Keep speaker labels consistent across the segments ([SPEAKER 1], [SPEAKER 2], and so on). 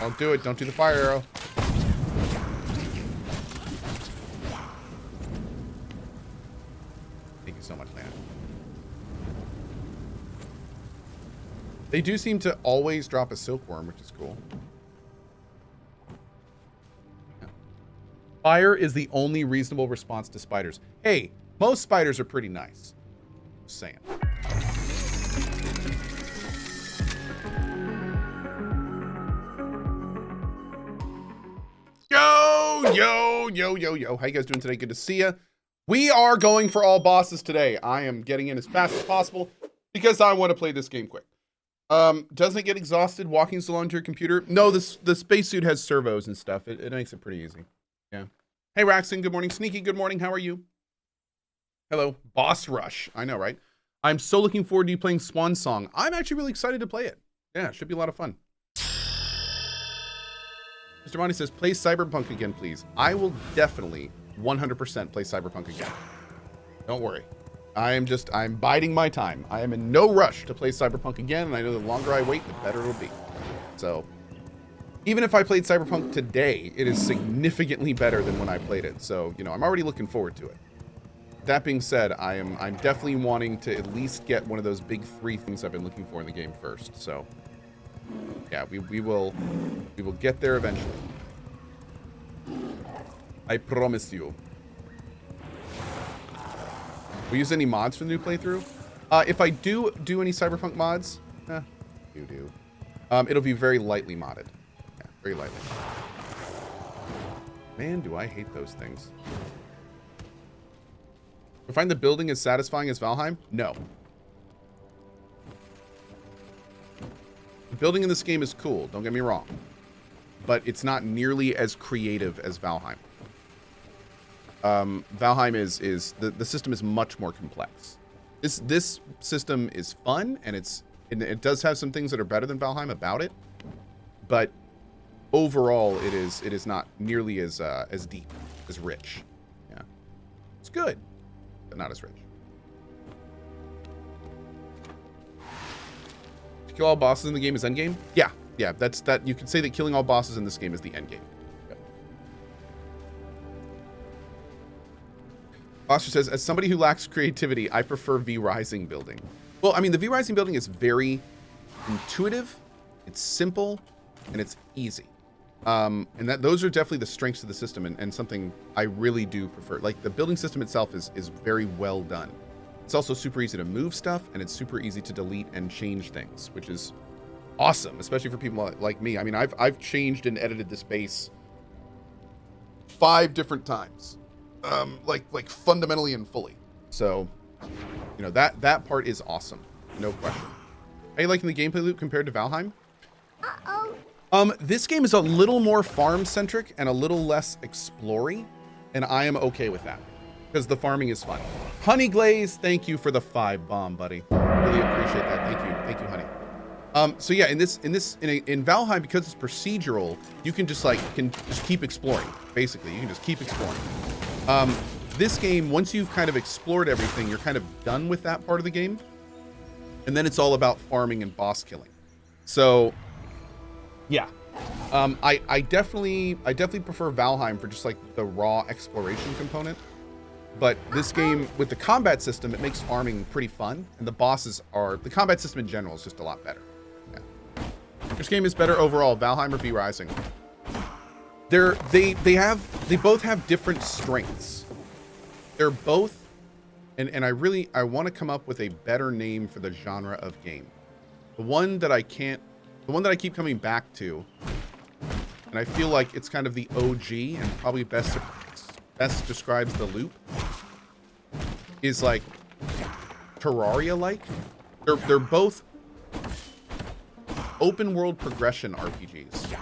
[SPEAKER 1] Don't do it. Don't do the fire arrow. Thank you so much, man. They do seem to always drop a silkworm, which is cool. Yeah. Fire is the only reasonable response to spiders. Hey, most spiders are pretty nice. Just saying. Yo. How you guys doing today? Good to see you. We are going for all bosses today. I am getting in as fast as possible because I want to play this game quick. Doesn't it get exhausted walking so long to your computer? No, the spacesuit has servos and stuff. It makes it pretty easy. Yeah. Hey, Raxon. Good morning. Sneaky. Good morning. How are you? Hello. Boss Rush. I know, right? I'm so looking forward to you playing Swan Song. I'm actually really excited to play it. Yeah, it should be a lot of fun. Mr. Monty says, play Cyberpunk again, please. I will definitely 100% play Cyberpunk again. Don't worry. I'm biding my time. I am in no rush to play Cyberpunk again, and I know the longer I wait, the better it'll be. So, even if I played Cyberpunk today, it is significantly better than when I played it. So, you know, I'm already looking forward to it. That being said, I'm definitely wanting to at least get one of those big 3 things I've been looking for in the game first. So, yeah, we will get there eventually. I promise you. We use any mods for the new playthrough? If I do any Cyberpunk mods, you do. It'll be very lightly modded. Yeah, very lightly. Man, do I hate those things. I find the building as satisfying as Valheim? No. The building in this game is cool, don't get me wrong. But it's not nearly as creative as Valheim. Valheim is the system is much more complex. This system is fun, and it does have some things that are better than Valheim about it, but overall it is not nearly as deep, as rich. Yeah, it's good, but not as rich. To kill all bosses in the game is endgame? Yeah, that's that. You can say that killing all bosses in this game is the endgame. Foster says, as somebody who lacks creativity, I prefer V-Rising building. Well, I mean, the V-Rising building is very intuitive, it's simple, and it's easy. And those are definitely the strengths of the system, and something I really do prefer. Like, the building system itself is very well done. It's also super easy to move stuff, and it's super easy to delete and change things, which is awesome, especially for people like me. I mean, I've changed and edited this base 5 different times. Like fundamentally and fully. So, you know, that part is awesome. No question. Are you liking the gameplay loop compared to Valheim? This game is a little more farm centric and a little less explory, and I am okay with that because the farming is fun. Honey Glaze, thank you for the 5 bomb, buddy. Really appreciate that. Thank you, honey. So yeah, in Valheim, because it's procedural, you can just keep exploring. Basically, you can just keep exploring. This game, once you've kind of explored everything, you're kind of done with that part of the game. And then it's all about farming and boss killing. So, yeah. I definitely prefer Valheim for just like the raw exploration component. But this game, with the combat system, it makes farming pretty fun. And the combat system in general is just a lot better. Yeah. Which game is better overall, Valheim or V-Rising? They both have different strengths. They're both, and I want to come up with a better name for the genre of game. The one that I keep coming back to, and I feel like it's kind of the OG and probably best describes the loop, is like Terraria-like. They're both open world progression RPGs.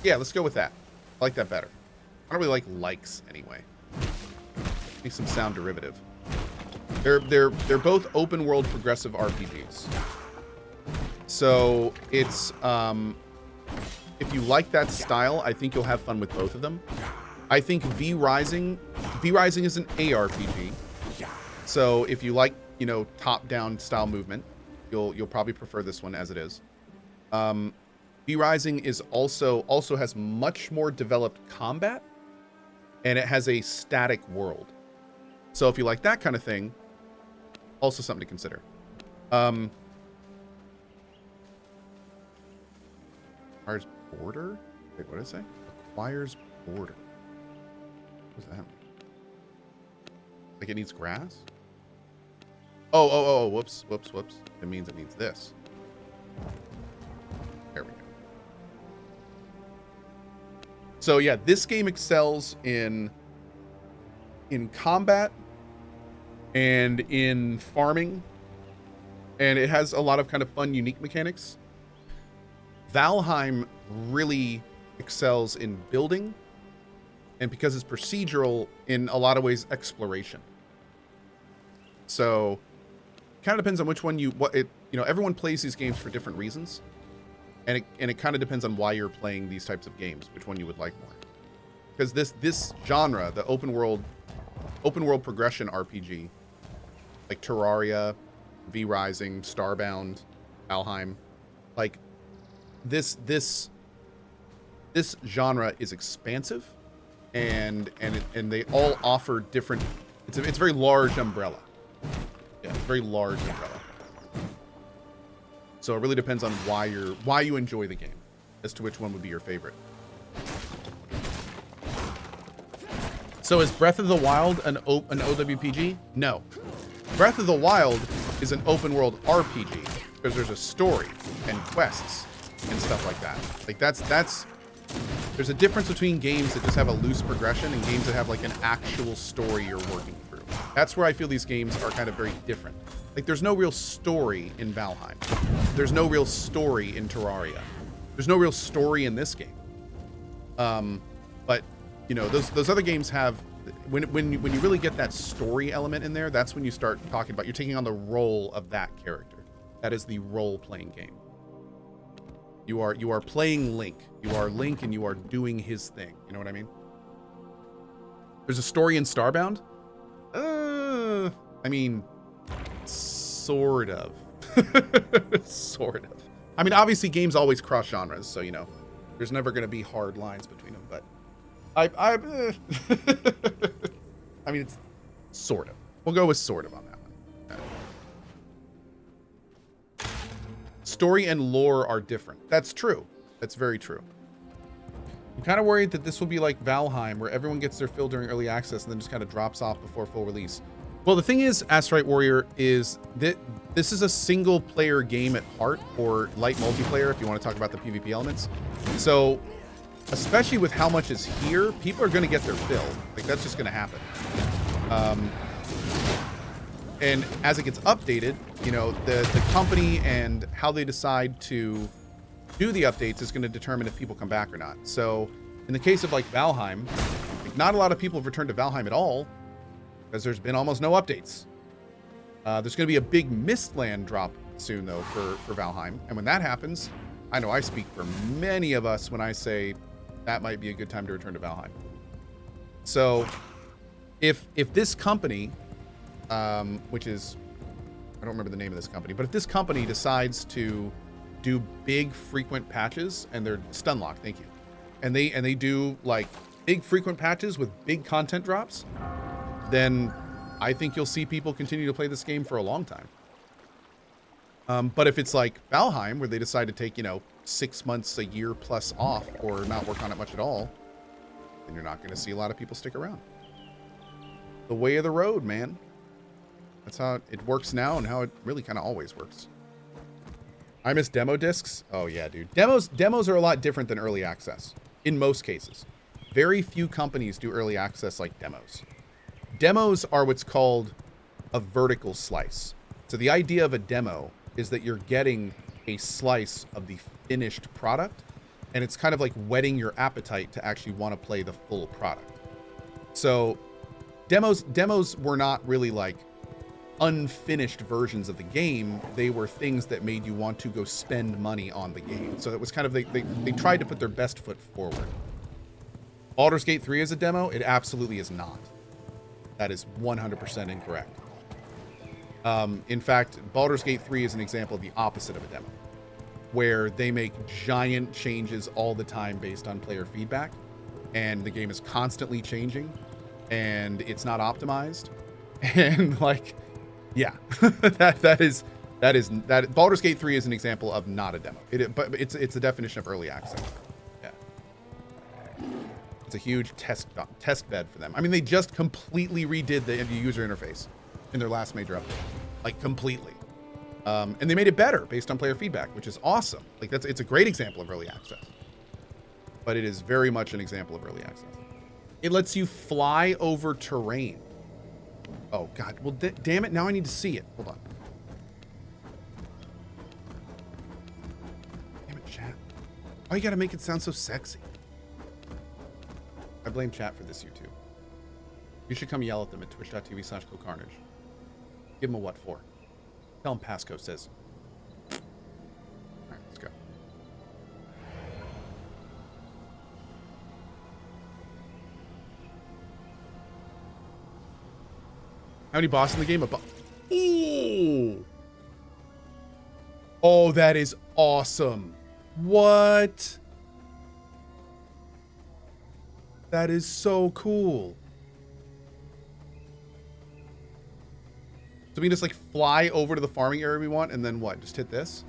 [SPEAKER 1] Yeah, let's go with that. I like that better. I don't really like likes anyway. Make some sound derivative. They're both open world progressive RPGs. So it's if you like that style, I think you'll have fun with both of them. I think V-Rising is an ARPG. So if you like, you know, top-down style movement, you'll probably prefer this one as it is. V Rising is also has much more developed combat, and it has a static world. So if you like that kind of thing, also something to consider. Requires border? Wait, what did I say? Requires border. What does that mean? Like it needs grass? Oh, whoops. It means this. There we go. So yeah, this game excels in combat and in farming, and it has a lot of kind of fun, unique mechanics. Valheim really excels in building, and because it's procedural, in a lot of ways, exploration. So, kind of depends on which one everyone plays these games for different reasons, and it kind of depends on why you're playing these types of games, which one you would like more. Because this genre, the open world progression RPG, like Terraria, V Rising, Starbound, Valheim, like this genre is expansive, and they all offer different. It's a very large umbrella. Yeah, very large umbrella. So it really depends on why you enjoy the game, as to which one would be your favorite. So is Breath of the Wild an OWPG? No. Breath of the Wild is an open world RPG because there's a story and quests and stuff like that. Like that's there's a difference between games that just have a loose progression and games that have like an actual story you're working through. That's where I feel these games are kind of very different. Like there's no real story in Valheim. There's no real story in Terraria. There's no real story in this game. But you know, those other games have, when you really get that story element in there, that's when you start talking about you're taking on the role of that character. That is the role-playing game. You are playing Link. You are Link and you are doing his thing. You know what I mean? There's a story in Starbound? I mean, sort of. Sort of. I mean, obviously games always cross genres, so you know, there's never going to be hard lines between them, but I mean, it's sort of. We'll go with sort of on that one. Story and lore are different. That's true. That's very true. I'm kind of worried that this will be like Valheim, where everyone gets their fill during early access and then just kind of drops off before full release. Well, the thing is, Astrite Warrior, is that this is a single player game at heart, or light multiplayer if you want to talk about the PvP elements. So, especially with how much is here, people are going to get their fill. Like, that's just going to happen. And as it gets updated, you know, the company and how they decide to do the updates is going to determine if people come back or not. So, in the case of like Valheim, like, not a lot of people have returned to Valheim at all, because there's been almost no updates. There's going to be a big Mistland drop soon, though, for Valheim. And when that happens, I know I speak for many of us when I say that might be a good time to return to Valheim. So, if this company, which is, I don't remember the name of this company, but if this company decides to do big frequent patches, and they're Stunlock, thank you, and they do like big frequent patches with big content drops, then I think you'll see people continue to play this game for a long time. But if it's like Valheim, where they decide to take, you know, 6 months, a year plus off, or not work on it much at all, then you're not going to see a lot of people stick around. The way of the road, man. That's how it works now, and how it really kind of always works. I miss demo discs. Oh yeah, dude. Demos are a lot different than early access in most cases. Very few companies do early access like demos. Demos are what's called a vertical slice. So the idea of a demo is that you're getting a slice of the finished product, and it's kind of like whetting your appetite to actually want to play the full product. So demos were not really like unfinished versions of the game. They were things that made you want to go spend money on the game. So it was kind of, they tried to put their best foot forward. Baldur's Gate 3 is a demo? It absolutely is not. That is 100% incorrect. In fact, Baldur's Gate 3 is an example of the opposite of a demo. where they make giant changes all the time based on player feedback, and the game is constantly changing, and it's not optimized, and like, yeah, that Baldur's Gate 3 is an example of not a demo. But it's a definition of early access. Yeah, it's a huge test bed for them. I mean, they just completely redid the user interface in their last major update, like completely. And they made it better based on player feedback, which is awesome. Like it's a great example of early access, but it is very much an example of early access. It lets you fly over terrain. Oh God, well, damn it. Now I need to see it. Hold on. Damn it, chat. Why you gotta make it sound so sexy? I blame chat for this, you two. You should come yell at them at twitch.tv/CohhCarnage. Give them a what for. Tell him Pasco says. All right, let's go. How many bosses in the game? Ooh. Oh, that is awesome. What? That is so cool. So we can just like fly over to the farming area we want, and then what? Just hit this?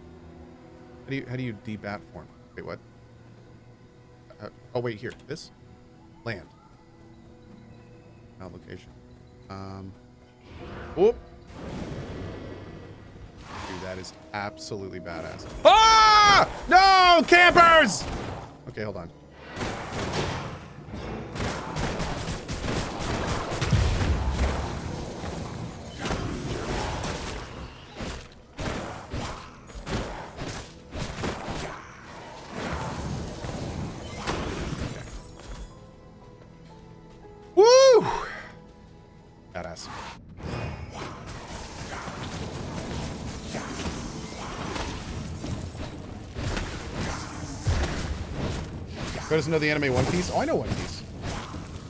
[SPEAKER 1] How do you debat form? Wait, what? Oh wait, here. This? Land. Now location. Whoop. Dude, that is absolutely badass. Ah! No, campers! Okay, hold on. Badass. Who doesn't know the anime One Piece? Oh, I know One Piece.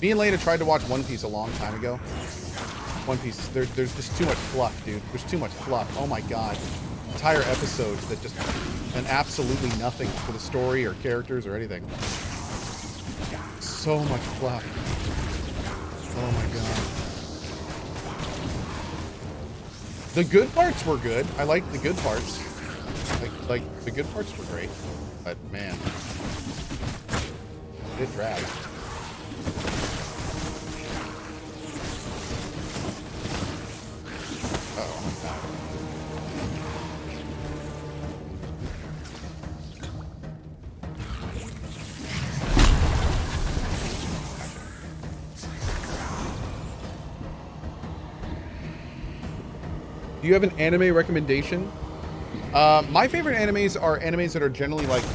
[SPEAKER 1] Me and Lena tried to watch One Piece a long time ago. One Piece, there's just too much fluff, dude. There's too much fluff. Oh my God. Entire episodes that just meant absolutely nothing for the story or characters or anything. So much fluff. Oh my God. The good parts were good. I liked the good parts. Like the good parts were great. But man, it dragged. Oh my God. Do you have an anime recommendation? My favorite animes are animes that are generally like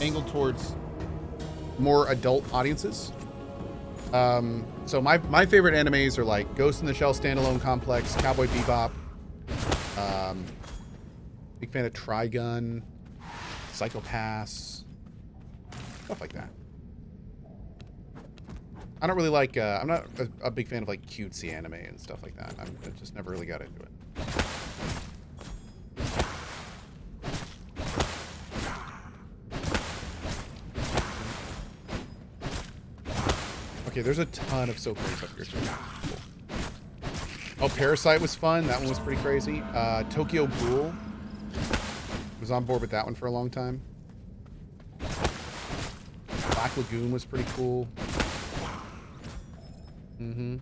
[SPEAKER 1] angled towards more adult audiences. So my favorite animes are like Ghost in the Shell Standalone Complex, Cowboy Bebop. Big fan of Trigun, Psychopaths, stuff like that. I don't really like, I'm not a big fan of like cutesy anime and stuff like that. I just never really got into it. Okay, there's a ton of soap rays up here too. Cool. Oh, Parasite was fun. That one was pretty crazy. Tokyo Ghoul. Was on board with that one for a long time. Black Lagoon was pretty cool. Mm-hmm.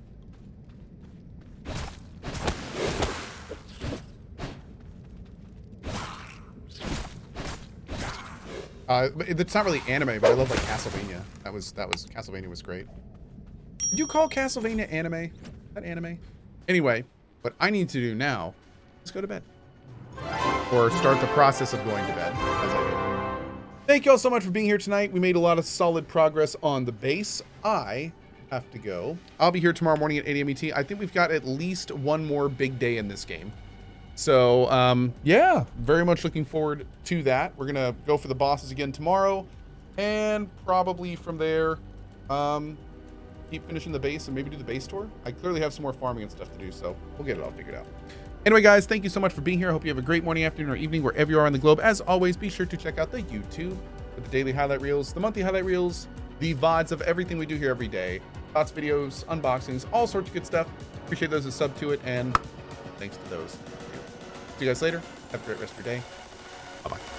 [SPEAKER 1] It's not really anime, but I love like Castlevania. That was Castlevania was great. Did you call Castlevania anime? Is that anime? Anyway, what I need to do now is go to bed. Or start the process of going to bed, as I do. Thank you all so much for being here tonight. We made a lot of solid progress on the base. I have to go. I'll be here tomorrow morning at 8 a.m. ET. I think we've got at least one more big day in this game. So, yeah, very much looking forward to that. We're going to go for the bosses again tomorrow. And probably from there, keep finishing the base and maybe do the base tour. I clearly have some more farming and stuff to do, so we'll get it all figured out. Anyway, guys, thank you so much for being here. I hope you have a great morning, afternoon, or evening, wherever you are on the globe. As always, be sure to check out the YouTube for the daily highlight reels, the monthly highlight reels, the VODs of everything we do here every day, thoughts, videos, unboxings, all sorts of good stuff. Appreciate those that sub to it, and thanks to those. See you guys later. Have a great rest of your day. Bye-bye.